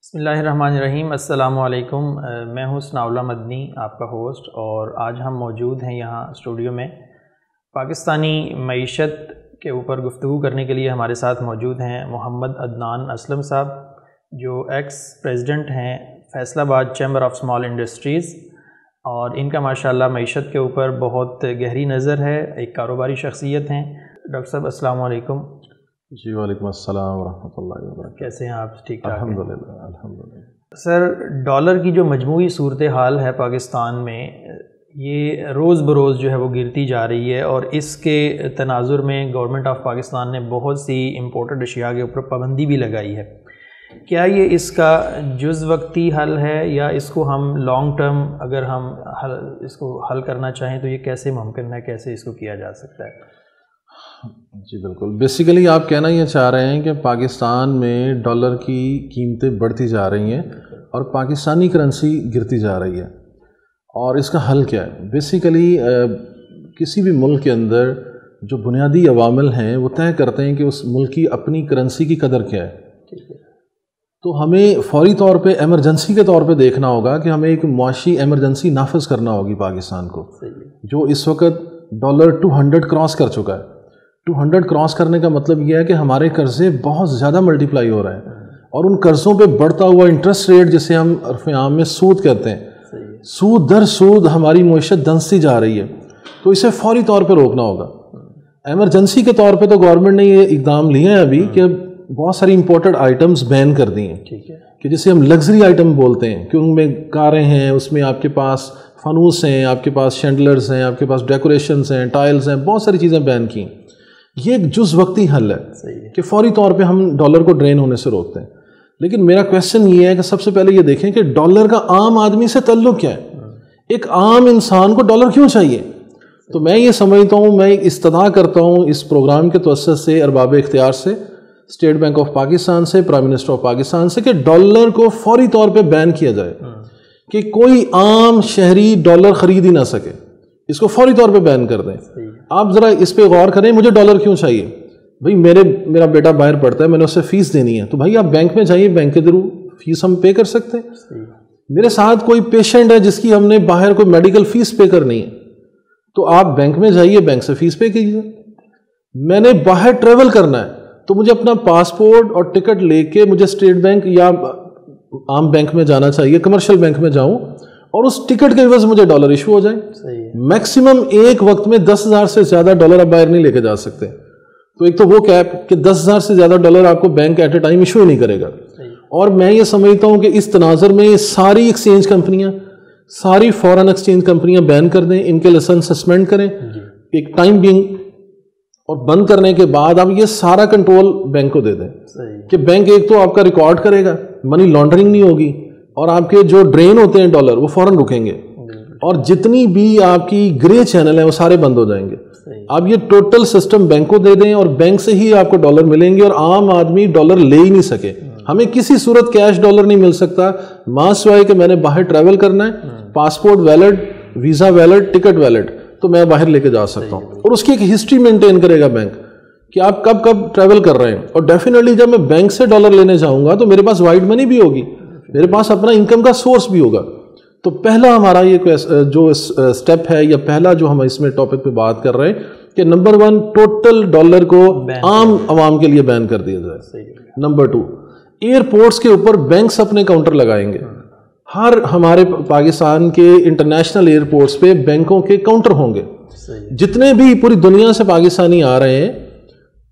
بسم اللہ الرحمن الرحیم۔ السلام علیکم، میں ہوں ثناءاللہ مدنی، آپ کا ہوسٹ، اور آج ہم موجود ہیں یہاں اسٹوڈیو میں پاکستانی معیشت کے اوپر گفتگو کرنے کے لیے ہمارے ساتھ موجود ہیں محمد عدنان اسلم صاحب، جو ایکس پریزیڈنٹ ہیں فیصل آباد چیمبر آف اسمال انڈسٹریز، اور ان کا ماشاءاللہ معیشت کے اوپر بہت گہری نظر ہے، ایک کاروباری شخصیت ہیں۔ ڈاکٹر صاحب السلام علیکم۔ جی وعلیکم السلام ورحمۃ اللہ وبرکاتہ۔ کیسے ہیں آپ؟ ٹھیک ٹھاک؟ الحمدللہ۔ سر، ڈالر کی جو مجموعی صورتحال ہے پاکستان میں، یہ روز بروز جو ہے وہ گرتی جا رہی ہے، اور اس کے تناظر میں گورنمنٹ آف پاکستان نے بہت سی امپورٹڈ اشیاء کے اوپر پابندی بھی لگائی ہے۔ کیا یہ اس کا جز وقتی حل ہے، یا اس کو ہم لانگ ٹرم اگر ہم اس کو حل کرنا چاہیں تو یہ کیسے ممکن ہے، کیسے اس کو کیا جا سکتا ہے؟ جی بالکل، بیسیکلی آپ کہنا یہ چاہ رہے ہیں کہ پاکستان میں ڈالر کی قیمتیں بڑھتی جا رہی ہیں اور پاکستانی کرنسی گرتی جا رہی ہے، اور اس کا حل کیا ہے؟ بیسیکلی کسی بھی ملک کے اندر جو بنیادی عوامل ہیں وہ طے کرتے ہیں کہ اس ملک کی اپنی کرنسی کی قدر کیا ہے۔ تو ہمیں فوری طور پہ ایمرجنسی کے طور پہ دیکھنا ہوگا کہ ہمیں ایک معاشی ایمرجنسی نافذ کرنا ہوگی پاکستان کو، جو اس وقت ڈالر 200 کراس کر چکا ہے۔ 200 کراس کرنے کا مطلب یہ ہے کہ ہمارے قرضے بہت زیادہ ملٹیپلائی ہو رہے ہیں، اور ان قرضوں پہ بڑھتا ہوا انٹرسٹ ریٹ، جسے ہم عرف عام میں سود کہتے ہیں، سود در سود ہماری معیشت دنستی جا رہی ہے۔ تو اسے فوری طور پہ روکنا ہوگا۔ ایمرجنسی کے طور پہ تو گورنمنٹ نے یہ اقدام لیے ہیں ابھی کہ بہت ساری امپورٹڈ آئٹمز بین کر دی ہیں، کہ جسے ہم لگژری آئٹم بولتے ہیں، کہ ان میں کاریں ہیں، اس میں آپ کے پاس فانوس ہیں، آپ کے پاس شینڈلرز ہیں، آپ کے پاس ڈیکوریشنز ہیں، ٹائلز ہیں، بہت ساری چیزیں بین کی ہیں۔ یہ ایک جز وقتی حل ہے کہ فوری طور پہ ہم ڈالر کو ڈرین ہونے سے روکتے ہیں۔ لیکن میرا کویشچن یہ ہے کہ سب سے پہلے یہ دیکھیں کہ ڈالر کا عام آدمی سے تعلق کیا ہے؟ ایک عام انسان کو ڈالر کیوں چاہیے؟ تو میں یہ سمجھتا ہوں، میں استدعا کرتا ہوں اس پروگرام کے توسط سے، ارباب اختیار سے، اسٹیٹ بینک آف پاکستان سے، پرائم منسٹر آف پاکستان سے، کہ ڈالر کو فوری طور پہ بین کیا جائے، کہ کوئی عام شہری ڈالر خرید ہی نہ سکے۔ اس کو فوری طور پہ بین کر دیں۔ آپ ذرا اس پہ غور کریں، مجھے ڈالر کیوں چاہیے؟ بھائی میرا بیٹا باہر پڑھتا ہے، میں نے اسے فیس دینی ہے، تو بھائی آپ بینک میں جائیے، بینک کے تھرو فیس ہم پے کر سکتے ہیں۔ میرے ساتھ کوئی پیشنٹ ہے جس کی ہم نے باہر کوئی میڈیکل فیس پے کرنی ہے، تو آپ بینک میں جائیے، بینک سے فیس پے کیجیے۔ میں نے باہر ٹریول کرنا ہے، تو مجھے اپنا پاسپورٹ اور ٹکٹ لے کے مجھے اسٹیٹ بینک یا عام بینک میں جانا چاہیے، کمرشل بینک میں جاؤں، اور اس ٹکٹ کے عوض مجھے ڈالر ایشو ہو جائے۔ میکسیمم ایک وقت میں 10,000 سے زیادہ ڈالر آپ باہر نہیں لے کے جا سکتے۔ تو ایک تو وہ کیپ کہ 10,000 سے زیادہ ڈالر آپ کو bank at a time issue ہی نہیں کرے گا۔ اور میں یہ سمجھتا ہوں کہ اس تناظر میں ساری ایکسچینج کمپنیاں، ساری فورن ایکسچینج کمپنیاں بین کر دیں، ان کے لائسنس سسپینڈ کریں ایک ٹائم بینگ، اور بند کرنے کے بعد آپ یہ سارا کنٹرول بینک کو دے دیں، کہ بینک ایک تو آپ کا ریکارڈ کرے گا، منی لانڈرنگ نہیں ہوگی، اور آپ کے جو ڈرین ہوتے ہیں ڈالر وہ فوراً رکیں گے، اور جتنی بھی آپ کی گرے چینل ہیں وہ سارے بند ہو جائیں گے۔ آپ یہ ٹوٹل سسٹم بینک کو دے دیں، اور بینک سے ہی آپ کو ڈالر ملیں گے، اور عام آدمی ڈالر لے ہی نہیں سکے۔ ہمیں کسی صورت کیش ڈالر نہیں مل سکتا، ماں سوائے کہ میں نے باہر ٹریول کرنا ہے، passport valid, visa valid, ticket valid, تو میں باہر لے کے جا سکتا ہوں۔ اور اس کی ایک ہسٹری مینٹین کرے گا بینک کہ آپ کب کب ٹریول کر رہے ہیں، اور ڈیفینیٹلی جب میں بینک سے ڈالر لینے جاؤں گا تو میرے پاس وائٹ منی بھی ہوگی، میرے پاس اپنا انکم کا سورس بھی ہوگا۔ تو پہلا ہمارا یہ جو اسٹیپ ہے، یا پہلا جو ہم اس میں ٹاپک پہ بات کر رہے ہیں، کہ نمبر 1 ٹوٹل ڈالر کو عام عوام کے لیے بین کر دیا جائے۔ نمبر 2 ایئرپورٹس کے اوپر بینکس اپنے کاؤنٹر لگائیں گے۔ ہر ہمارے پاکستان کے انٹرنیشنل ایئرپورٹس پہ بینکوں کے کاؤنٹر ہوں گے۔ جتنے بھی پوری دنیا سے پاکستانی آ رہے ہیں،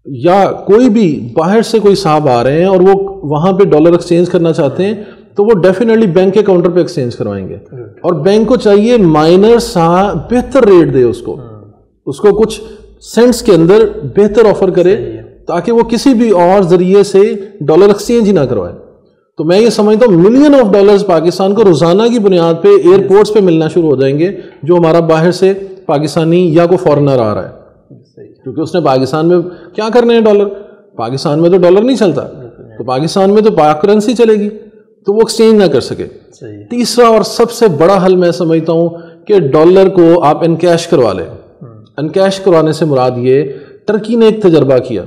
یا کوئی بھی باہر سے کوئی صاحب آ رہے ہیں اور وہ وہاں پہ ڈالر ایکسچینج کرنا چاہتے ہیں، تو وہ ڈیفینیٹلی بینک کے کاؤنٹر پہ ایکسچینج کروائیں گے۔ اور بینک کو چاہیے مائنر سا بہتر ریٹ دے، اس کو کچھ سینٹس کے اندر بہتر آفر کرے، تاکہ وہ کسی بھی اور ذریعے سے ڈالر ایکسچینج ہی نہ کروائے۔ تو میں یہ سمجھتا ہوں ملین آف ڈالرز پاکستان کو روزانہ کی بنیاد پہ ایئرپورٹس پہ ملنا شروع ہو جائیں گے، جو ہمارا باہر سے پاکستانی یا کوئی فارنر آ رہا ہے، کیونکہ اس نے پاکستان میں کیا کرنے ہیں ڈالر، پاکستان میں تو ڈالر نہیں چلتا، تو پاکستان میں تو پاک کرنسی چلے گی، تو وہ ایکسچینج نہ کر سکے۔ تیسرا اور سب سے بڑا حل میں سمجھتا ہوں کہ ڈالر کو آپ انکیش کروا لیں۔ انکیش کروانے سے مراد یہ، ٹرکی نے ایک تجربہ کیا،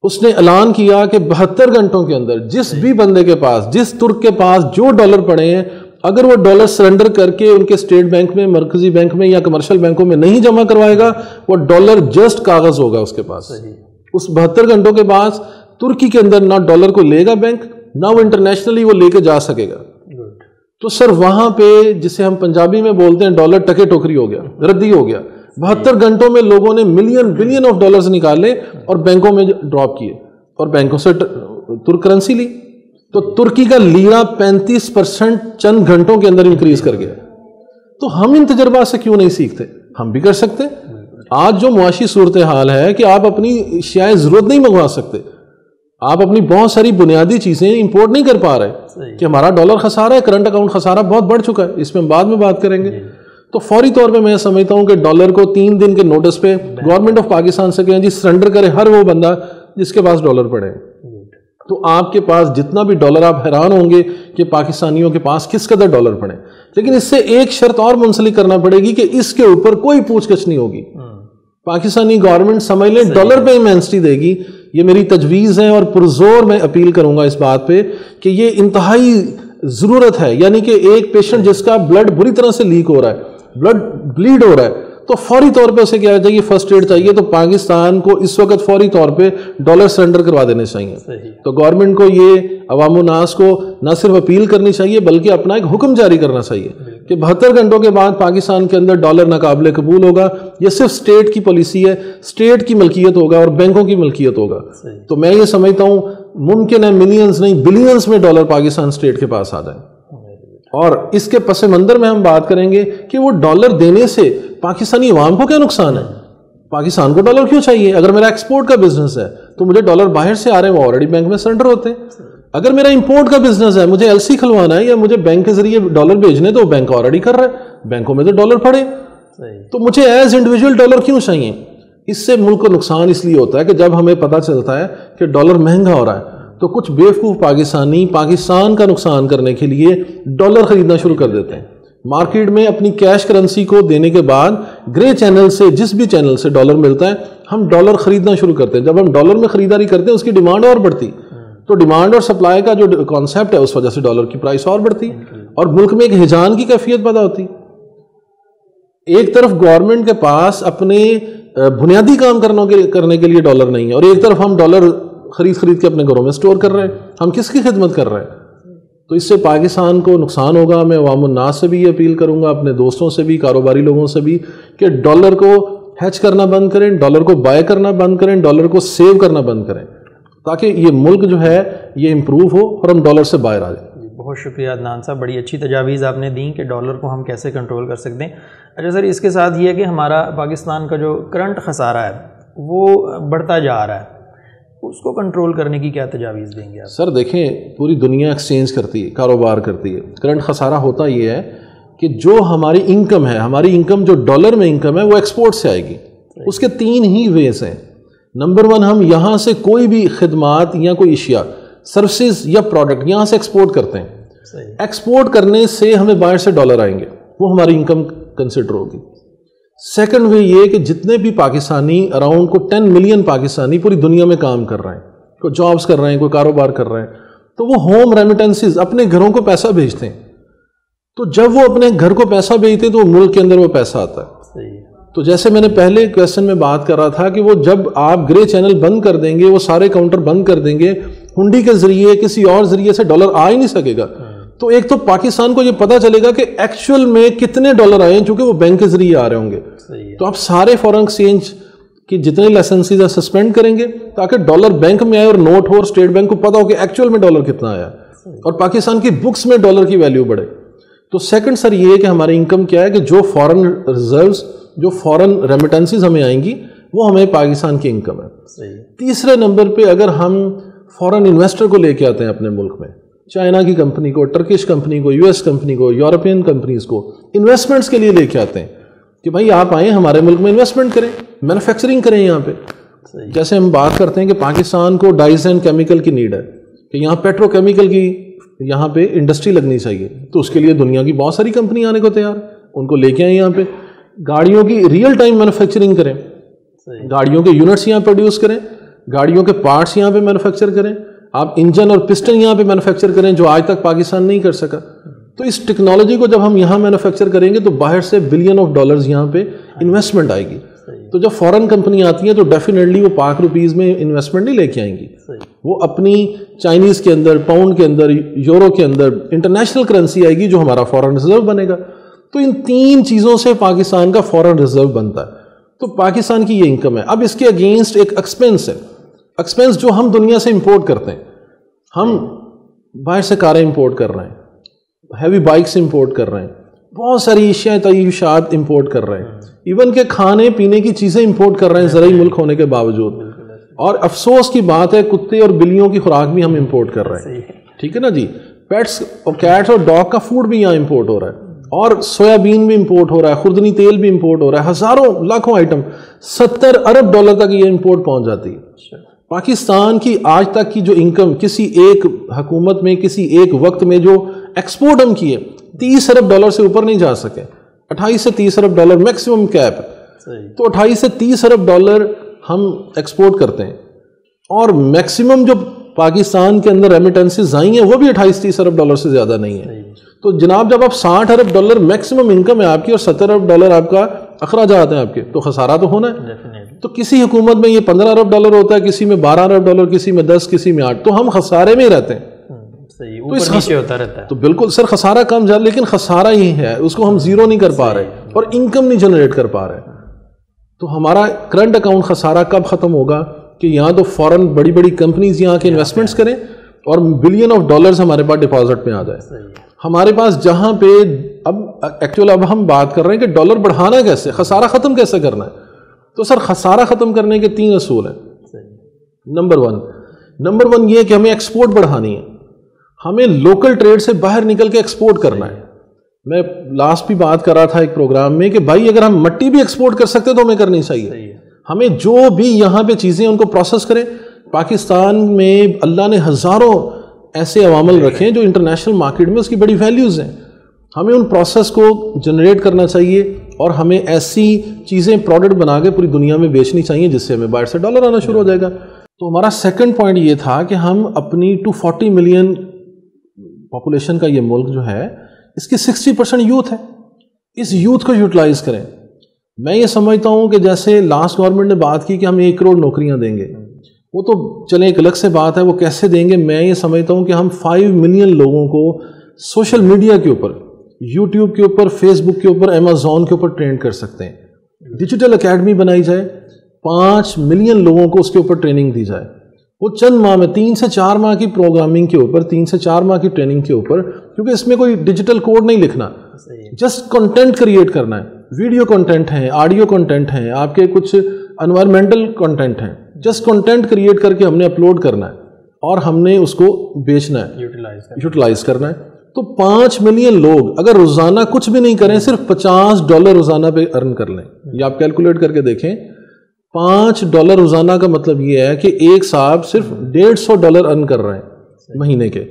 اس نے اعلان کیا کہ 72 گھنٹوں کے اندر جس بھی بندے کے پاس، جس ترک کے پاس جو ڈالر پڑے ہیں، اگر وہ ڈالر سرنڈر کر کے ان کے اسٹیٹ بینک میں، مرکزی بینک میں یا کمرشل بینکوں میں نہیں جمع کروائے گا، وہ ڈالر جسٹ کاغذ ہوگا اس کے پاس. اس 72 گھنٹوں کے بعد ترکی کے اندر نہ ڈالر کو لے گا بینک، نہ وہ انٹرنیشنلی وہ لے کے جا سکے گا. تو سر وہاں پہ جسے ہم پنجابی میں بولتے ہیں ڈالر ٹکے ٹوکری ہو گیا، ردی ہو گیا. 72 گھنٹوں میں لوگوں نے ملین بلین آف ڈالرز نکالے اور بینکوں میں ڈراپ کیے اور بینکوں سے ترک کرنسی لی. تو ترکی کا لیرا 35% چند گھنٹوں کے اندر انکریز کر گیا. تو ہم ان تجربات سے کیوں نہیں سیکھتے؟ ہم بھی کر سکتے. آج جو معاشی صورتحال ہے کہ آپ اپنی اشیاء ضرورت نہیں منگوا سکتے، آپ اپنی بہت ساری بنیادی چیزیں امپورٹ نہیں کر پا رہے کہ ہمارا ڈالر خسارہ ہے، کرنٹ اکاؤنٹ خسارہ بہت بڑھ چکا ہے، اس میں ہم بعد میں بات کریں گے. تو فوری طور پہ میں سمجھتا ہوں کہ ڈالر کو 3 دن کے نوٹس پہ گورنمنٹ آف پاکستان سے کہیں جی سرنڈر کرے ہر وہ بندہ جس کے پاس ڈالر پڑے. تو آپ کے پاس جتنا بھی ڈالر، آپ حیران ہوں گے کہ پاکستانیوں کے پاس کس قدر ڈالر پڑے. لیکن اس سے ایک شرط اور منسلک کرنا پڑے گی کہ اس کے اوپر کوئی پوچھ گچھ نہیں ہوگی. پاکستانی گورنمنٹ سمجھ لیں ڈالر پہ ایمنسٹی دے گی. یہ میری تجویز ہے اور پرزور میں اپیل کروں گا اس بات پہ کہ یہ انتہائی ضرورت ہے. یعنی کہ ایک پیشنٹ جس کا بلڈ بری طرح سے لیک ہو رہا ہے، بلڈ بلیڈ ہو رہا ہے، تو فوری طور پہ اسے کیا چاہیے؟ فرسٹ ایڈ چاہیے. تو پاکستان کو اس وقت فوری طور پہ ڈالر سرنڈر کروا دینے چاہیے. تو گورنمنٹ کو یہ عوام الناس کو نہ صرف اپیل کرنی چاہیے بلکہ اپنا ایک حکم جاری کرنا چاہیے کہ 72 گھنٹوں کے بعد پاکستان کے اندر ڈالر ناقابل قبول ہوگا. یہ صرف اسٹیٹ کی پالیسی ہے، اسٹیٹ کی ملکیت ہوگا اور بینکوں کی ملکیت ہوگا. تو میں یہ سمجھتا ہوں ممکن ہے ملینز نہیں بلینز میں ڈالر پاکستان اسٹیٹ کے پاس آ جائے. اور اس کے پس منظر میں ہم بات کریں گے کہ وہ ڈالر دینے سے پاکستانی عوام کو کیا نقصان ہے. پاکستان کو ڈالر کیوں چاہیے؟ اگر میرا ایکسپورٹ کا بزنس ہے تو مجھے ڈالر باہر سے آ رہے ہیں، وہ آلریڈی بینک میں سرنڈر ہوتے ہیں. اگر میرا امپورٹ کا بزنس ہے، مجھے ایل سی کھلوانا ہے یا مجھے بینک کے ذریعے ڈالر بھیجنے، تو بینک آلریڈی کر رہا ہے، بینکوں میں تو ڈالر پڑے. تو مجھے ایز انڈیویجول ڈالر کیوں چاہیے؟ اس سے ملک کو نقصان اس لیے ہوتا ہے کہ جب ہمیں پتہ چلتا ہے کہ ڈالر مہنگا ہو رہا ہے تو کچھ بیوقوف پاکستانی پاکستان کا نقصان کرنے کے لیے ڈالر خریدنا شروع کر دیتے ہیں. مارکیٹ میں اپنی کیش کرنسی کو دینے کے بعد گرے چینل سے، جس بھی چینل سے ڈالر ملتا ہے، ہم ڈالر خریدنا شروع کرتے ہیں. جب ہم ڈالر میں خریداری کرتے ہیں اس کی ڈیمانڈ اور بڑھتی. تو ڈیمانڈ اور سپلائی کا جو کانسیپٹ ہے اس وجہ سے ڈالر کی پرائس اور بڑھتی اور ملک میں ایک ہجان کی کیفیت پیدا ہوتی. ایک طرف گورنمنٹ کے پاس اپنے بنیادی کام کرنے کے لیے ڈالر نہیں ہے اور ایک طرف ہم ڈالر خرید کے اپنے گھروں میں سٹور کر رہے ہیں. ہم کس کی خدمت کر رہے ہیں؟ تو اس سے پاکستان کو نقصان ہوگا. میں عوام الناس سے بھی یہ اپیل کروں گا، اپنے دوستوں سے بھی، کاروباری لوگوں سے بھی، کہ ڈالر کو ہیج کرنا بند کریں، ڈالر کو بائی کرنا بند کریں، ڈالر کو سیو کرنا بند کریں تاکہ یہ ملک جو ہے یہ امپروو ہو اور ہم ڈالر سے باہر آ جائیں. بہت شکریہ عدنان صاحب، بڑی اچھی تجاویز آپ نے دیں کہ ڈالر کو ہم کیسے کنٹرول کر سکتے ہیں. اچھا سر، اس کے ساتھ یہ ہے کہ ہمارا پاکستان کا جو کرنٹ خسارہ ہے وہ بڑھتا جا رہا ہے، اس کو کنٹرول کرنے کی کیا تجاویز دیں گے آپ؟ سر دیکھیں، پوری دنیا ایکسچینج کرتی ہے، کاروبار کرتی ہے. کرنٹ خسارہ ہوتا یہ ہے کہ جو ہماری انکم ہے، ہماری انکم جو ڈالر میں انکم ہے وہ ایکسپورٹ سے آئے گی. اس کے 3 ہی ویز ہیں. نمبر 1، ہم یہاں سے کوئی بھی خدمات یا کوئی اشیاء، سروسز یا پروڈکٹ یہاں سے ایکسپورٹ کرتے ہیں. ایکسپورٹ کرنے سے ہمیں باہر سے ڈالر آئیں گے، وہ ہماری انکم کنسیڈر ہوگی. سیکنڈ وے یہ کہ جتنے بھی پاکستانی، اراؤنڈ کو 10 ملین پاکستانی پوری دنیا میں کام کر رہے ہیں، کوئی جابز کر رہے ہیں، کوئی کاروبار کر رہے ہیں، تو وہ ہوم ریمیٹنسز اپنے گھروں کو پیسہ بھیجتے ہیں. تو جب وہ اپنے گھر کو پیسہ بھیجتے ہیں تو ملک کے اندر وہ پیسہ آتا ہے. تو جیسے میں نے پہلے کویسچن میں بات کر رہا تھا کہ وہ جب آپ گرے چینل بند کر دیں گے، وہ سارے کاؤنٹر بند کر دیں گے، ہنڈی کے ذریعے کسی اور ذریعے سے ڈالر آ ہی نہیں سکے گا. تو ایک تو پاکستان کو یہ پتا چلے گا کہ ایکچوئل میں کتنے ڈالر آئے ہیں، چونکہ وہ بینک کے ذریعے آ رہے ہوں گے. تو آپ سارے فورن ایکسچینج کی جتنے لائسنسز ہیں سسپینڈ کریں گے تاکہ ڈالر بینک میں آئے اور نوٹ ہو اور اسٹیٹ بینک کو پتا ہو کہ ایکچوئل میں ڈالر کتنا آیا اور پاکستان کی بکس میں ڈالر کی ویلیو بڑھے. تو سیکنڈ سر یہ ہے کہ ہماری انکم کیا ہے کہ جو فورن ریزروز، جو فورن ریمیٹنسز ہمیں آئیں گی وہ ہمیں پاکستان کی انکم ہے. تیسرے نمبر پہ اگر ہم فورن انویسٹر کو لے کے آتے ہیں اپنے ملک میں، چائنا کی کمپنی کو، ٹرکش کمپنی کو، یو ایس کمپنی کو، یورپین کمپنیز کو انویسٹمنٹس کے لیے لے کے آتے ہیں کہ بھائی آپ آئیں ہمارے ملک میں انویسٹمنٹ کریں، مینوفیکچرنگ کریں یہاں پہ. جیسے ہم بات کرتے ہیں کہ پاکستان کو ڈائز اینڈ کیمیکل کی نیڈ ہے کہ یہاں پیٹرو کیمیکل کی یہاں پہ انڈسٹری لگنی چاہیے، تو اس کے لیے دنیا کی بہت ساری کمپنی آنے کو تیار، ان کو لے کے آئیں یہاں پہ. گاڑیوں کی ریئل ٹائم مینوفیکچرنگ کریں، گاڑیوں کے یونٹس یہاں پروڈیوس کریں گاڑیوں کے پارٹس یہاں پہ مینوفیکچر کریں, آپ انجن اور پسٹن یہاں پہ مینوفیکچر کریں جو آج تک پاکستان نہیں کر سکا. تو اس ٹیکنالوجی کو جب ہم یہاں مینوفیکچر کریں گے تو باہر سے بلین آف ڈالرز یہاں پہ انویسٹمنٹ آئے گی. تو جب فورن کمپنی آتی ہیں تو ڈیفینیٹلی وہ پاک روپیز میں انویسٹمنٹ نہیں لے کے آئیں گی, وہ اپنی چائنیز کے اندر, پاؤنڈ کے اندر, یورو کے اندر انٹرنیشنل کرنسی آئے گی جو ہمارا فورن ریزرو بنے گا. تو ان 3 چیزوں سے پاکستان کا فورن ریزرو بنتا ہے. تو پاکستان کی یہ انکم ہے. اب اس کے اگینسٹ ایک ایکسپینس ہے, ایکسپینس جو ہم دنیا سے امپورٹ کرتے ہیں. ہم باہر سے کاریں امپورٹ کر رہے ہیں, ہیوی بائکس امپورٹ کر رہے ہیں, بہت ساری اشیاء تعیشات امپورٹ کر رہے ہیں, ایون کہ کھانے پینے کی چیزیں امپورٹ کر رہے ہیں زرعی ملک ہونے کے باوجود. اور افسوس کی بات ہے کتے اور بلیوں کی خوراک بھی ہم امپورٹ کر رہے ہیں. ٹھیک ہے نا جی, پیٹس اور کیٹس اور ڈاگ کا فوڈ بھی یہاں امپورٹ ہو رہا ہے, اور سویا بین بھی امپورٹ ہو رہا ہے, خوردنی تیل بھی امپورٹ ہو رہا ہے, ہزاروں لاکھوں آئٹم, 70 ارب ڈالر تک یہ امپورٹ پہنچ جاتی ہے. پاکستان کی آج تک کی جو انکم کسی ایک حکومت میں کسی ایک وقت میں جو ایکسپورٹ ہم کیے 30 ارب ڈالر سے اوپر نہیں جا سکے. 28 سے 30 ارب ڈالر میکسیمم کیپ. تو 28 سے 30 ارب ڈالر ہم ایکسپورٹ کرتے ہیں, اور میکسیمم جو پاکستان کے اندر ریمیٹنسز آئی ہیں وہ بھی 28-30 ارب ڈالر سے زیادہ نہیں ہے. تو جناب جب آپ 60 ارب ڈالر میکسیمم انکم ہے آپ کی اور 70 ارب ڈالر آپ کا اخراجات ہیں آپ کے, تو خسارہ تو ہونا ہے. تو کسی حکومت میں یہ 15 ارب ڈالر ہوتا ہے, کسی میں 12 ارب ڈالر, کسی میں 10, کسی میں 8, تو ہم خسارے میں ہی رہتے ہیں. تو بالکل سر خسارہ کم جا, لیکن خسارہ ہی ہے, اس کو ہم زیرو نہیں کر پا رہے اور انکم نہیں جنریٹ کر پا رہے. تو ہمارا کرنٹ اکاؤنٹ خسارہ کب ختم ہوگا کہ یہاں تو فوراً بڑی بڑی کمپنیز یہاں کے انویسٹمنٹس کریں اور بلین آف ڈالرز ہمارے پاس ڈپازٹ میں آ جائے. ہمارے پاس جہاں پہ اب ہم بات کر رہے ہیں کہ ڈالر بڑھانا کیسے, خسارہ ختم کیسے کرنا ہے. تو سر خسارہ ختم کرنے کے 3 اصول ہیں. نمبر ون یہ کہ ہمیں ایکسپورٹ بڑھانی ہے, ہمیں لوکل ٹریڈ سے باہر نکل کے ایکسپورٹ کرنا ہے. میں لاسٹ بھی بات کر رہا تھا ایک پروگرام میں کہ بھائی اگر ہم مٹی بھی ایکسپورٹ کر سکتے تو ہمیں کرنی چاہیے. ہمیں جو بھی یہاں پہ چیزیں ان کو پروسیس کریں. پاکستان میں اللہ نے ہزاروں ایسے عوامل رکھے ہیں جو انٹرنیشنل مارکیٹ میں اس کی بڑی ویلیوز ہیں. ہمیں ان پروسیس کو جنریٹ کرنا چاہیے اور ہمیں ایسی چیزیں پروڈکٹ بنا کے پوری دنیا میں بیچنی چاہیے جس سے ہمیں باہر سے ڈالر آنا شروع ہو جائے گا. تو ہمارا سیکنڈ پوائنٹ یہ تھا کہ ہم اپنی 240 ملین پاپولیشن کا یہ ملک جو ہے اس کی 60% یوتھ ہے, اس یوتھ کو یوٹیلائز کریں. میں یہ سمجھتا ہوں کہ جیسے لاسٹ گورنمنٹ نے بات کی کہ ہم 1 کروڑ نوکریاں دیں گے, وہ تو چلیں ایک الگ سے بات ہے, وہ کیسے دیں گے. میں یہ سمجھتا ہوں کہ ہم 5 ملین لوگوں کو سوشل میڈیا کے اوپر, یوٹیوب کے اوپر, فیس بک کے اوپر, امیزون کے اوپر ٹرینڈ کر سکتے ہیں. ڈیجیٹل اکیڈمی بنائی جائے, 5 ملین لوگوں کو اس کے اوپر ٹریننگ دی جائے. وہ چند ماہ میں 3 سے 4 ماہ کی پروگرامنگ کے اوپر, 3 سے 4 ماہ کی ٹریننگ کے اوپر, کیونکہ اس میں کوئی ڈیجیٹل کوڈ نہیں لکھنا, جسٹ کنٹینٹ کریٹ کرنا ہے. ویڈیو کنٹینٹ ہیں, آڈیو کنٹینٹ ہیں, آپ کے کچھ انوائرمنٹل کنٹینٹ ہیں, جسٹ کنٹینٹ کریٹ کر کے ہم نے اپلوڈ کرنا ہے اور ہم نے اس کو بیچنا ہے, یوٹیلائز کرنا ہے. تو 5 ملین لوگ اگر روزانہ کچھ بھی نہیں کریں, صرف $50 روزانہ پہ ارن کر لیں, یہ آپ کیلکولیٹ کر کے دیکھیں. $5 روزانہ کا مطلب یہ ہے کہ ایک صاحب صرف $150 ارن کر رہے ہیں مہینے کے,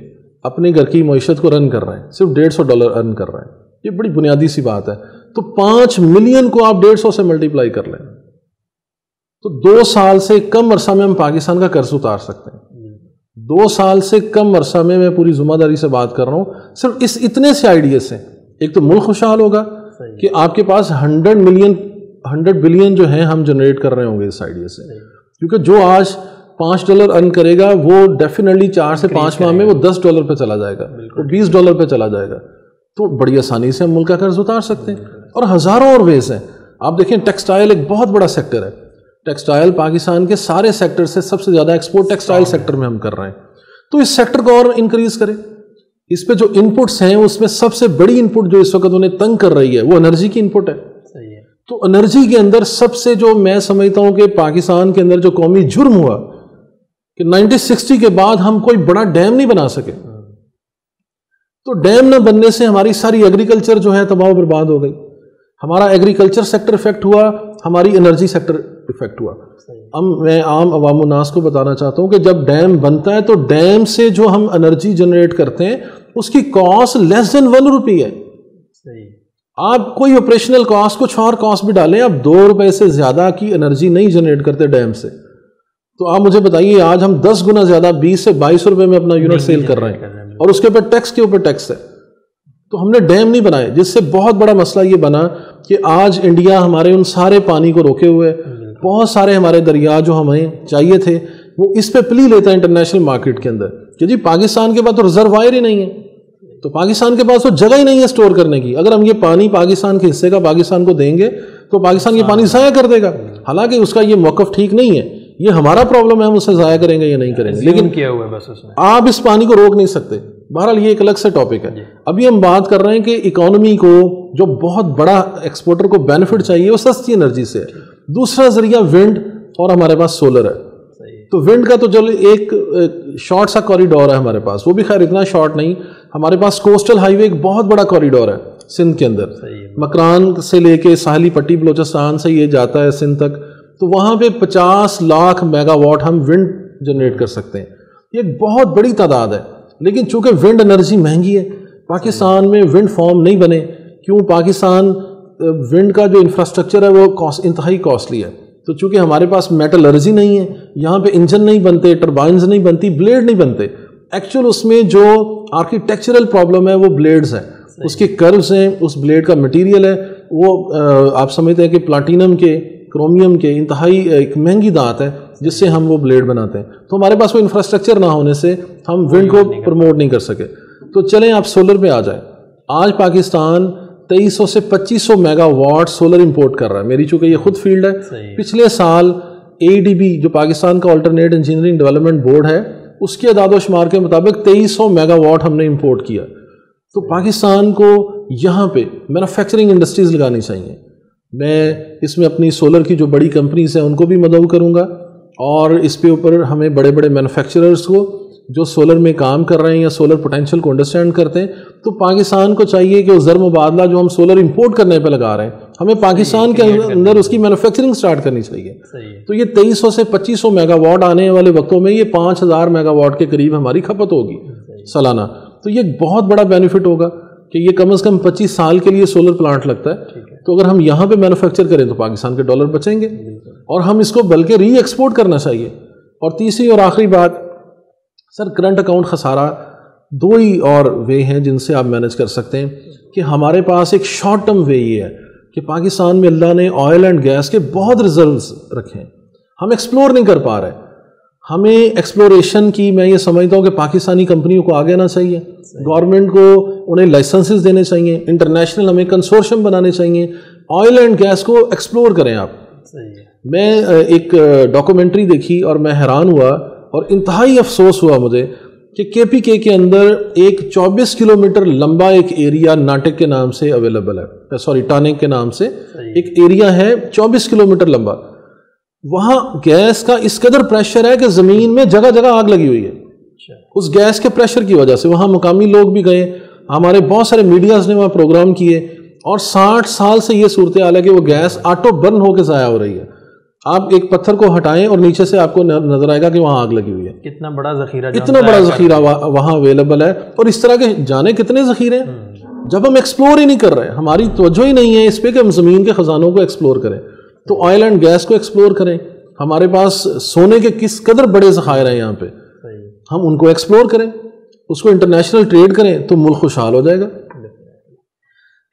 اپنے گھر کی معیشت کو رن کر رہے ہیں, صرف $150 ارن کر رہے ہیں. یہ بڑی بنیادی سی بات ہے. تو 5 ملین کو آپ 150 سے ملٹیپلائی کر لیں تو 2 سال سے کم عرصہ میں ہم پاکستان کا قرض اتار سکتے ہیں. 2 سال سے کم عرصہ میں پوری ذمہ داری سے بات کر رہا ہوں, صرف اس اتنے سے آئیڈیا سے ایک تو ملک خوشحال ہوگا کہ آپ کے پاس 100 بلین جو ہیں ہم جنریٹ کر رہے ہوں گے اس آئیڈیا سے. کیونکہ جو آج $5 ارن کرے گا وہ ڈیفینیٹلی 4 سے 5 ماہ میں وہ $10 پہ چلا جائے گا, وہ $20 پہ چلا جائے گا. تو بڑی آسانی سے ہم ملک کا قرض اتار سکتے ہیں. اور ہزاروں اور ویز ہیں. آپ دیکھیں ٹیکسٹائل ایک بہت بڑا سیکٹر ہے. ٹیکسٹائل پاکستان کے سارے سیکٹر سے سب سے زیادہ ایکسپورٹ ٹیکسٹائل سیکٹر میں ہم کر رہے ہیں. تو اس سیکٹر کو اور انکریز کریں. اس پہ جو انپٹس ہیں اس میں سب سے بڑی انپٹ جو اس وقت انہیں تنگ کر رہی ہے وہ انرجی کی انپٹ ہے. تو انرجی کے اندر سب سے جو میں سمجھتا ہوں کہ پاکستان کے اندر جو قومی جرم ہوا کہ 1960 کے بعد ہم کوئی بڑا ڈیم نہیں بنا سکے. تو ڈیم نہ بننے سے ہماری ساری ایگریکلچر جو ہے تباہ و برباد ہو گئی. ہمارا ایگریکلچر سیکٹر افیکٹ ہوا, ہماری انرجی سیکٹر افیکٹ ہوا. میں عام عوام الناس کو بتانا چاہتا ہوں کہ جب ڈیم بنتا ہے تو ڈیم سے جو ہم انرجی جنریٹ کرتے ہیں اس کی کاسٹ لیس دین ₹1 ہے. آپ کوئی آپریشنل کاسٹ کچھ اور کاسٹ بھی ڈالیں, آپ ₹2 سے زیادہ کی انرجی نہیں جنریٹ کرتے ڈیم سے. تو آپ مجھے بتائیے آج ہم 10 گنا زیادہ 20 سے 22 روپے میں اپنا یونٹ سیل کر رہے ہیں اور اس کے اوپر ٹیکس کے اوپر ٹیکس ہے. تو ہم نے ڈیم نہیں بنائے, جس سے بہت بڑا مسئلہ یہ بنا کہ آج انڈیا ہمارے ان سارے پانی کو روکے ہوئے, بہت سارے ہمارے دریا جو ہمیں چاہیے تھے وہ اس پہ پلی لیتا ہے انٹرنیشنل مارکیٹ کے اندر کہ جی پاکستان کے پاس تو ریزروائر ہی نہیں ہے, تو پاکستان کے پاس تو جگہ ہی نہیں ہے سٹور کرنے کی. اگر ہم یہ پانی پاکستان کے حصے کا پاکستان کو دیں گے تو پاکستان یہ پانی ضائع کر دے گا, حالانکہ اس کا یہ موقف ٹھیک نہیں ہے. یہ ہمارا پرابلم ہے, ہم اسے ضائع کریں گے یا نہیں کریں گے, لیکن کیا ہوا ہے بس اس میں آپ اس پانی کو روک نہیں سکتے. بہرحال یہ ایک الگ سے ٹاپک ہے. ابھی ہم بات کر رہے ہیں کہ اکانومی کو جو بہت بڑا ایکسپورٹر کو بینیفٹ چاہیے وہ سستی انرجی سے ہے. دوسرا ذریعہ ونڈ اور ہمارے پاس سولر ہے. تو ونڈ کا تو چلو ایک شارٹ سا کوریڈور ہے ہمارے پاس, وہ بھی خیر اتنا شارٹ نہیں. ہمارے پاس کوسٹل ہائی وے ایک بہت بڑا کوریڈور ہے سندھ کے اندر, مکران سے لے کے ساحلی پٹی بلوچستان سے یہ جاتا ہے سندھ تک. تو وہاں پہ 50 لاکھ میگا واٹ ہم ونڈ جنریٹ کر سکتے ہیں. یہ ایک بہت بڑی تعداد ہے, لیکن چونکہ ونڈ انرجی مہنگی ہے, پاکستان میں ونڈ فارم نہیں بنے. کیوں؟ پاکستان ونڈ کا جو انفراسٹرکچر ہے وہ انتہائی کاسٹلی ہے. تو چونکہ ہمارے پاس میٹلرجی نہیں ہے, یہاں پہ انجن نہیں بنتے, ٹربائنز نہیں بنتی, بلیڈ نہیں بنتے. ایکچوئل اس میں جو آرکیٹیکچرل پرابلم ہے وہ بلیڈز ہیں, اس کے کروز ہیں, اس بلیڈ کا مٹیریل ہے وہ آپ سمجھتے ہیں کہ پلاٹینم کے, کرومیم کے انتہائی ایک مہنگی دھات ہے جس سے ہم وہ بلیڈ بناتے ہیں. تو ہمارے پاس وہ انفراسٹرکچر نہ ہونے سے ہم ونڈ کو پروموٹ نہیں کر سکے. تو چلیں آپ سولر پہ آ جائیں. آج پاکستان 2300 سے 2500 میگا واٹ سولر امپورٹ کر رہا ہے. میری چونکہ یہ خود فیلڈ ہے, پچھلے سال ADB جو پاکستان کا آلٹرنیٹ انجینئرنگ ڈیولپمنٹ بورڈ ہے اس کے اعداد و شمار کے مطابق 2300 میگا واٹ ہم نے امپورٹ کیا. تو پاکستان کو یہاں پہ مینوفیکچرنگ انڈسٹریز لگانی چاہیے. میں اس میں اپنی سولر کی جو بڑی کمپنیز ہیں ان کو بھی مدعو کروں گا, اور اس پہ اوپر ہمیں بڑے بڑے مینوفیکچررز کو جو سولر میں کام کر رہے ہیں یا سولر پوٹینشیل کو انڈرسٹینڈ کرتے ہیں, تو پاکستان کو چاہیے کہ وہ زر مبادلہ جو ہم سولر امپورٹ کرنے پہ لگا رہے ہیں ہمیں پاکستان کے اندر اس کی مینوفیکچرنگ سٹارٹ کرنی چاہیے. تو یہ 2300 سے 2500 میگا واٹ آنے والے وقتوں میں یہ 5000 میگا واٹ کے قریب ہماری کھپت ہوگی سالانہ. تو یہ بہت بڑا بینیفٹ ہوگا کہ یہ کم از کم 25 سال کے لیے سولر پلانٹ لگتا ہے. تو اگر ہم یہاں پہ مینوفیکچر کریں تو پاکستان کے ڈالر بچیں گے, اور ہم اس کو بلکہ ری ایکسپورٹ کرنا چاہیے. اور تیسری اور آخری بات, سر کرنٹ اکاؤنٹ خسارہ 2 ہی اور وے ہیں جن سے آپ مینج کر سکتے ہیں. کہ ہمارے پاس ایک شارٹ ٹرم وے یہ ہے کہ پاکستان میں اللہ نے آئل اینڈ گیس کے بہت ریزروز رکھے ہیں, ہم ایکسپلور نہیں کر پا رہے. ہمیں ایکسپلوریشن کی میں یہ سمجھتا ہوں کہ پاکستانی کمپنیوں کو آگے آنا چاہیے, گورنمنٹ کو انہیں لائسنسز دینے چاہیے, انٹرنیشنل ہمیں کنسورشیم بنانے چاہیے, آئل اینڈ گیس کو ایکسپلور کریں آپ. میں ایک ڈاکومنٹری دیکھی اور میں حیران ہوا اور انتہائی افسوس ہوا مجھے کہ KPK کے اندر ایک 24 کلومیٹر لمبا ایک ایریا ناٹک کے نام سے اویلیبل ہے, سوری ٹانک کے نام سے ایک ایریا ہے 24 کلومیٹر لمبا. وہاں گیس کا اس قدر پریشر ہے کہ زمین میں جگہ جگہ آگ لگی ہوئی ہے. اس گیس کے پریشر کی وجہ سے وہاں مقامی لوگ بھی گئے, ہمارے بہت سارے میڈیاز نے وہاں پروگرام کیے, اور 60 سال سے یہ صورتحال ہے کہ وہ گیس آٹو برن ہو کے ضائع ہو رہی ہے. آپ ایک پتھر کو ہٹائیں اور نیچے سے آپ کو نظر آئے گا کہ وہاں آگ لگی ہوئی ہے. کتنا بڑا ذخیرہ, اتنا بڑا ذخیرہ وہاں اویلیبل ہے. اور اس طرح کے جانے کتنے ذخیرے ہیں جب ہم ایکسپلور ہی نہیں کر رہے, ہماری توجہ ہی نہیں ہے اس پہ کہ ہم زمین کے خزانوں کو ایکسپلور کریں. تو آئل اینڈ گیس کو ایکسپلور کریں. ہمارے پاس سونے کے کس قدر بڑے ذخائر ہیں یہاں پہ, ہم ان کو ایکسپلور کریں, اس کو انٹرنیشنل ٹریڈ کریں تو ملک خوشحال ہو جائے گا.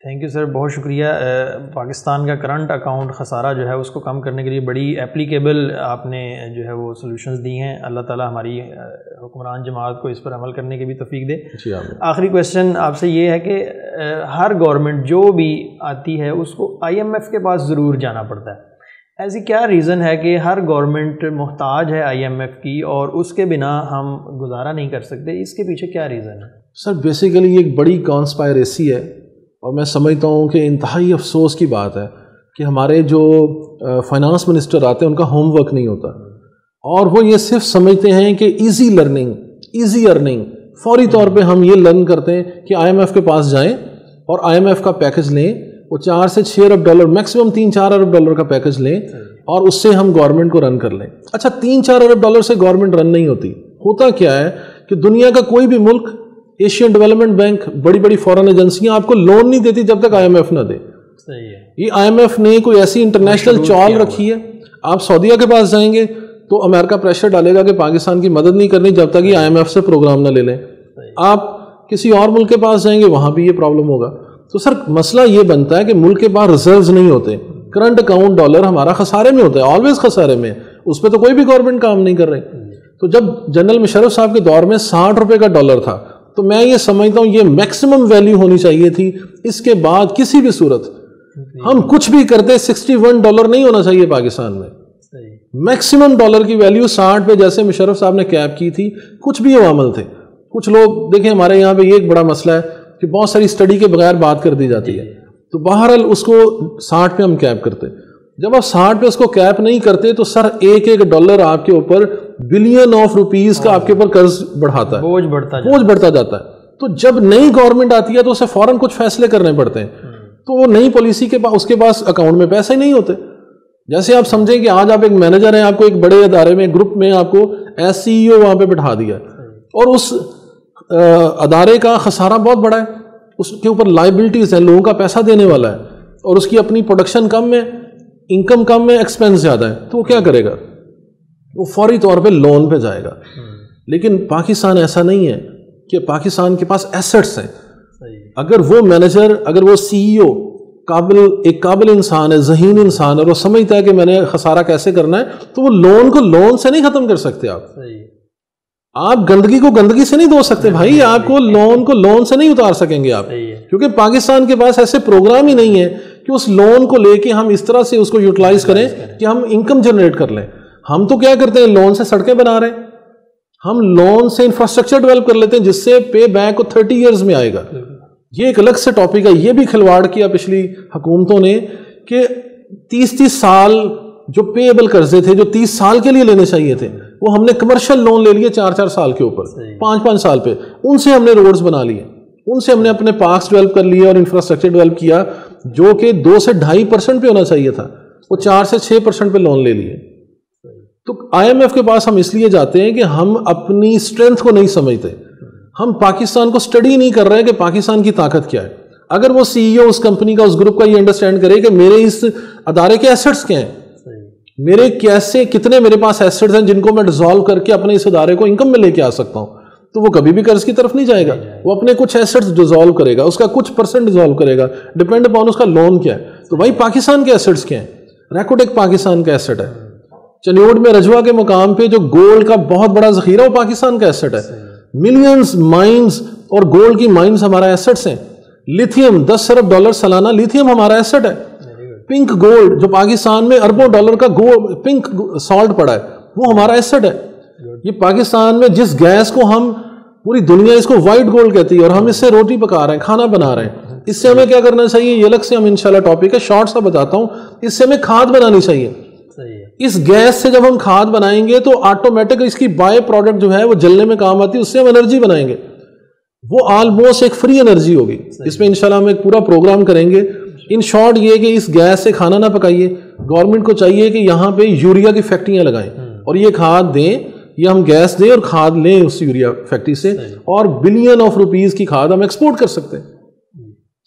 تھینک یو سر, بہت شکریہ. پاکستان کا کرنٹ اکاؤنٹ خسارہ جو ہے اس کو کم کرنے کے لیے بڑی اپلیکیبل آپ نے جو ہے وہ سلوشنز دی ہیں. اللہ تعالیٰ ہماری حکمران جماعت کو اس پر عمل کرنے کی بھی توفیق دے. آخری کویشچن آپ سے یہ ہے کہ ہر گورنمنٹ جو بھی آتی ہے اس کو IMF کے پاس ضرور جانا پڑتا ہے. ایسی کیا ریزن ہے کہ ہر گورنمنٹ محتاج ہے IMF کی اور اس کے بنا ہم گزارا نہیں کر سکتے؟ اس کے پیچھے کیا ریزن ہے؟ سر بیسیکلی یہ ایک بڑی کانسپائریسی ہے, اور میں سمجھتا ہوں کہ انتہائی افسوس کی بات ہے کہ ہمارے جو فائنانس منسٹر آتے ہیں ان کا ہوم ورک نہیں ہوتا, اور وہ یہ صرف سمجھتے ہیں کہ ایزی لرننگ, ایزی ارننگ, فوری طور پہ ہم یہ لرن کرتے ہیں کہ IMF کے پاس جائیں اور IMF کا پیکج لیں, وہ 4 سے 6 ارب ڈالر, میکسیمم 3-4 ارب ڈالر کا پیکج لیں, اور اس سے ہم گورنمنٹ کو رن کر لیں. اچھا 3-4 ارب ڈالر سے گورنمنٹ رن نہیں ہوتی. ہوتا کیا ہے کہ دنیا کا کوئی بھی ملک, ایشین ڈیولپمنٹ بینک, بڑی بڑی فورن ایجنسیاں آپ کو لون نہیں دیتی جب تک IMF نہ دے. یہ IMF نے کوئی ایسی انٹرنیشنل چال رکھی ہے. آپ سعودیہ کے پاس جائیں گے تو امریکہ پریشر ڈالے گا کہ پاکستان کی مدد نہیں کرنی جب تک یہ IMF سے پروگرام نہ لے لیں. آپ کسی اور ملک کے پاس جائیں گے وہاں بھی یہ پرابلم ہوگا. تو سر مسئلہ یہ بنتا ہے کہ ملک کے پاس ریزروز نہیں ہوتے. کرنٹ اکاؤنٹ ڈالر ہمارا خسارے میں ہوتا ہے, آلویز خسارے میں, اس پہ تو کوئی بھی گورنمنٹ کام نہیں کر رہی. تو جب جنرل مشرف صاحب کے دور میں 60 روپے کا ڈالر تھا تو میں یہ سمجھتا ہوں یہ میکسیمم ویلیو ہونی چاہیے تھی. اس کے بعد کسی بھی صورت ہم کچھ بھی کرتے $61 نہیں ہونا چاہیے پاکستان میں. میکسیمم ڈالر کی ویلیو 60 پہ جیسے مشرف صاحب نے کیپ کی تھی. کچھ بھی عوامل تھے. کچھ لوگ دیکھیں ہمارے یہاں پہ یہ ایک بڑا مسئلہ ہے کہ بہت ساری اسٹڈی کے بغیر بات کر دی جاتی ہے. تو بہرحال اس کو 60 پہ ہم کیپ کرتے. جب آپ 60 پہ اس کو کیپ نہیں کرتے تو سر ایک ڈالر آپ کے اوپر بلین آف روپیز کا آپ کے اوپر قرض بڑھاتا ہے, بوجھ بڑھتا جاتا ہے. تو جب نئی گورنمنٹ آتی ہے تو اسے فوراً کچھ فیصلے کرنے پڑتے ہیں. تو وہ نئی پالیسی کے پاس اس کے پاس اکاؤنٹ میں پیسے نہیں ہوتے. جیسے آپ سمجھیں کہ آج آپ ایک مینیجر ہیں, آپ کو ایک بڑے ادارے میں گروپ میں آپ کو ایس CEO وہاں پہ بٹھا دیا اور اس ادارے کا خسارہ بہت بڑا ہے, اس کے اوپر لائبلٹیز ہیں, لوگوں کا پیسہ دینے والا ہے اور اس کی اپنی پروڈکشن کم ہے, انکم کم ہے, ایکسپینس زیادہ ہے. تو وہ کیا کرے گا؟ وہ فوری طور پہ لون پہ جائے گا. لیکن پاکستان ایسا نہیں ہے کہ پاکستان کے پاس ایسٹس ہیں. اگر وہ مینیجر, اگر وہ CEO ایک قابل انسان ہے, ذہین انسان ہے اور وہ سمجھتا ہے کہ میں نے خسارہ کیسے کرنا ہے, تو وہ لون کو لون سے نہیں ختم کر سکتے. آپ گندگی کو گندگی سے نہیں دھو سکتے بھائی, آپ کو لون سے نہیں اتار سکیں گے آپ, کیونکہ پاکستان کے پاس ایسے پروگرام ہی نہیں ہے کہ اس لون کو لے کے ہم اس طرح سے اس کو یوٹیلائز کریں کہ ہم انکم جنریٹ کر لیں. ہم تو کیا کرتے ہیں, لون سے سڑکیں بنا رہے ہیں, ہم لون سے انفراسٹرکچر ڈیولپ کر لیتے ہیں جس سے پے بیک کو 30 ایئرز میں آئے گا. یہ ایک الگ سے ٹاپک ہے. یہ بھی کھلواڑ کیا پچھلی حکومتوں نے کہ 30 سال جو پے ایبل قرضے تھے جو 30 سال کے لیے لینے چاہیے تھے, وہ ہم نے کمرشل لون لے لیے 4 سال کے اوپر, 5 سال پہ. ان سے ہم نے روڈز بنا لیے, ان سے ہم نے اپنے پارکس ڈیولپ کر لیے اور انفراسٹرکچر ڈیولپ کیا جو کہ 2 سے 2.5% پہ ہونا چاہیے تھا, وہ 4 سے 6% پہ لون لے لیے. تو IMF کے پاس ہم اس لیے جاتے ہیں کہ ہم اپنی اسٹرینتھ کو نہیں سمجھتے. ہم پاکستان کو اسٹڈی نہیں کر رہے کہ پاکستان کی طاقت کیا ہے. اگر وہ CEO اس کمپنی کا, اس گروپ کا یہ انڈرسٹینڈ کرے کہ میرے اس ادارے کے ایسٹس کیا ہیں, میرے کتنے میرے پاس ایسٹس ہیں جن کو میں ڈیزالو کر کے اپنے اس ادارے کو انکم میں لے کے آ سکتا ہوں, تو وہ کبھی بھی قرض کی طرف نہیں جائے گا. وہ اپنے کچھ ایسٹس ڈیزالو کرے گا, اس کا کچھ % ڈیزالو کرے گا, ڈپینڈ اپون اس کا لون کیا ہے. تو بھائی پاکستان کے ایسٹس کیا ہیں؟ ریکوٹیک پاکستان کا ایسٹ ہے. چنیوٹ میں رجوا کے مقام پہ جو گولڈ کا بہت بڑا ذخیرہ وہ پاکستان کا ایسٹ ہے. ملینز مائنز اور گولڈ کی مائنز ہمارا ایسٹس ہیں. لیتھیم $10 ارب سالانہ لیتھیم ہمارا ایسٹ ہے. پنک گولڈ جو پاکستان میں اربوں ڈالر کا پنک سالٹ پڑا ہے وہ ہمارا ایسٹ ہے. یہ پاکستان میں جس گیس کو ہم پوری دنیا اس کو وائٹ گولڈ کہتی ہے اور ہم اس سے روٹی پکا رہے ہیں, کھانا بنا رہے ہیں, اس سے ہمیں کیا کرنا چاہیے, یہ الگ سے ہم انشاءاللہ ٹاپک ہے, شارٹ سا بتاتا ہوں. اس سے ہمیں کھاد بنانی چاہیے. اس گیس سے جب ہم کھاد بنائیں گے تو آٹومیٹک اس کی بائی پروڈکٹ جو ہے وہ جلنے میں کام آتی ہے, اس سے ہم انرجی بنائیں گے, وہ آلموسٹ ایک فری انرجی ہوگی. اس پہ انشاءاللہ ہم ایک پورا پروگرام کریں گے. ان شارٹ یہ کہ اس گیس سے کھانا نہ پکائیے. گورنمنٹ کو چاہیے کہ یہاں پہ یوریا کی فیکٹریاں لگائیں اور یہ کھاد دیں, یا ہم گیس دیں اور کھاد لیں اس یوریا فیکٹری سے, اور بلین آف روپیز کی کھاد ہم ایکسپورٹ کر سکتے ہیں,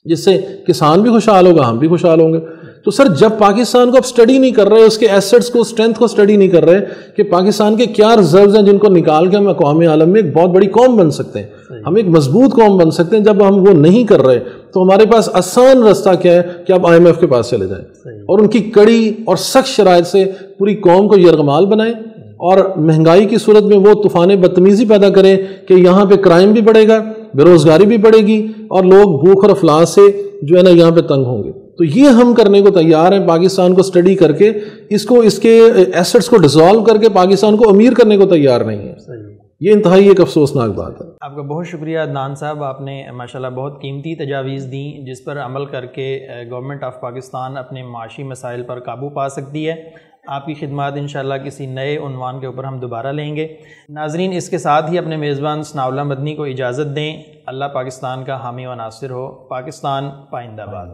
جس سے کسان بھی خوشحال ہوگا, ہم بھی خوشحال ہوں گے. تو سر جب پاکستان کو آپ اسٹڈی نہیں کر رہے, اس کے ایسٹس کو, اسٹرینتھ کو اسٹڈی نہیں کر رہے کہ پاکستان کے کیا ریزروز ہیں جن کو نکال کے ہم اقوام عالم میں ایک بہت بڑی قوم بن سکتے ہیں, ہم ایک مضبوط قوم بن سکتے ہیں, جب ہم وہ نہیں کر رہے تو ہمارے پاس آسان راستہ کیا ہے کہ آپ IMF کے پاس چلے جائیں اور ان کی کڑی اور سخت شرائط سے پوری قوم کو یرغمال بنائیں, اور مہنگائی کی صورت میں وہ طوفان بدتمیزی پیدا کریں کہ یہاں پہ کرائم بھی بڑھے گا, بے روزگاری بھی بڑھے گی, اور لوگ بھوک اور افلاس سے جو ہے نا یہاں پہ تنگ ہوں گے. تو یہ ہم کرنے کو تیار ہیں, پاکستان کو اسٹڈی کر کے اس کے ایسٹس کو ڈیزالو کر کے پاکستان کو امیر کرنے کو تیار نہیں ہے. یہ انتہائی ایک افسوسناک بات ہے. آپ کا بہت شکریہ عدنان صاحب, آپ نے ماشاءاللہ بہت قیمتی تجاویز دیں جس پر عمل کر کے گورنمنٹ آف پاکستان اپنے معاشی مسائل پر قابو پا سکتی ہے. آپ کی خدمات انشاءاللہ کسی نئے عنوان کے اوپر ہم دوبارہ لیں گے. ناظرین, اس کے ساتھ ہی اپنے میزبان ثناء اللہ مدنی کو اجازت دیں. اللہ پاکستان کا حامی و ناصر ہو. پاکستان پائندہ باد.